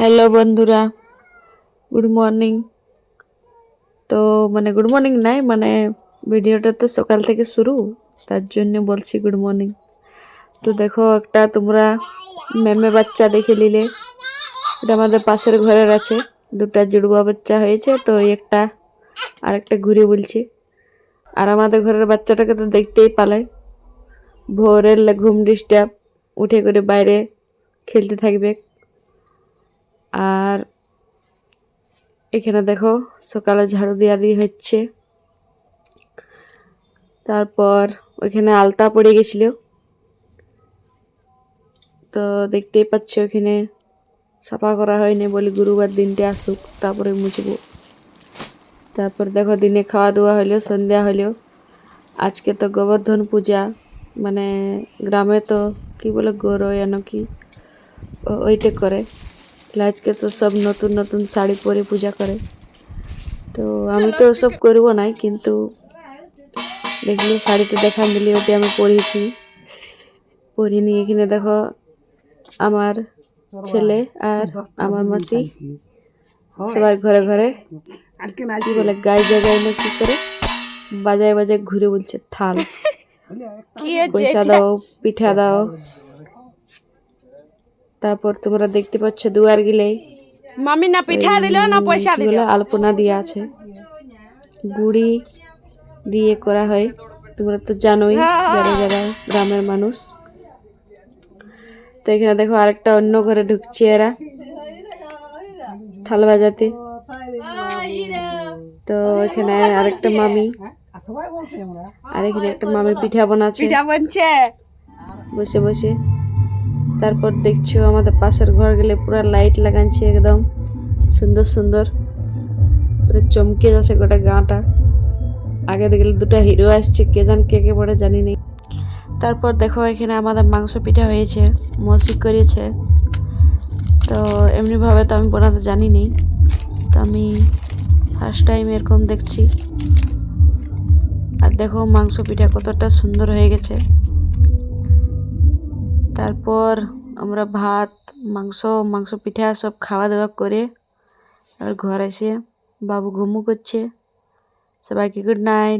Hello বন্ধুরা, good morning. তো good morning নাই, ভিডিওটা তো সকাল থেকে শুরু, তার জন্য বলছি গুড মর্নিং। তো দেখো, একটা তোমরা মেমে বাচ্চা দেখে নিলে, এটা আমাদের পাশের ঘরের আছে। দুটা জুড়বা বাচ্চা হয়েছে, তো একটা আর একটা ঘুরে বলছে। আর আমাদের ঘরের বাচ্চাটাকে তো দেখতেই পালাই, ভোরের ঘুম ডিস্টার্ব, উঠে করে বাইরে খেলতে থাকবে। আর এখানে দেখো, সকালে ঝাড়ু দিয়া দিয়ে হচ্ছে। তারপর ওইখানে আলতা পড়ে গেছিল, তো দেখতেই পাচ্ছ ওখানে সাফা করা হয়নি, বলি গুরুবার দিনটা আসুক তারপরে মুছবো। তারপর দেখো, দিনে খাওয়া দাওয়া হইলো, সন্ধ্যা হইলো। আজকে তো গোবর্ধন পূজা, গ্রামে তো কি বলে গৌরয়ানো কি ওইটা করে। আজকে তো সব নতুন নতুন শাড়ি পরে পূজা করে। তো আমি তো ওসব করবো না, কিন্তু দেখলি শাড়িটা দেখা মিলি, ওটা আমি পরেছি। পরিনি এখানে দেখো, আমার ছেলে আর আমার মাসি সবার ঘরে ঘরে কি বলে গায়ে জায়গায় না কি করে বাজায় বাজায় ঘুরে বলছে থাল, পয়সা দাও, পিঠা দাও। তারপর তোমরা দেখতে পাচ্ছ দুয়ার গিলে মামি না পিঠা দিল না পয়সা দিল, আলপনা দিয়া আছে, গুড়ি দিয়ে করা হয়। তোমরা তো জানোই, যারা যারা গ্রামের মানুষ। তো এখানে দেখো, আরেকটা অন্য ঘরে ঢুকছে এরা থাল বাজাতে। তো এখানে আরেকটা মামি, আর এখানে একটা মামি পিঠা বানাচ্ছে বসে বসে। তারপর দেখছো আমাদের পাশের ঘর গেলে পুরো লাইট লাগাচ্ছে, একদম সুন্দর সুন্দর পুরো চমকে যাচ্ছে গোটা গাঁটা। আগে দেখলে দুটো হিরো আসছে, কে জান কে কে পড়ে জানি নেই। তারপর দেখো, এখানে আমাদের মাংস পিঠা হয়েছে, মসি করেছে। তো এমনিভাবে তো আমি বানাতে জানি নি, তো আমি ফার্স্ট টাইম এরকম দেখছি। আর দেখো মাংস পিঠা কতটা সুন্দর হয়ে গেছে। তারপর আমরা ভাত, মাংস পিঠা সব খাওয়া দাওয়া করে আর ঘর এসে বাবু ঘুমু করছে। সবাইকে গুড নাইট।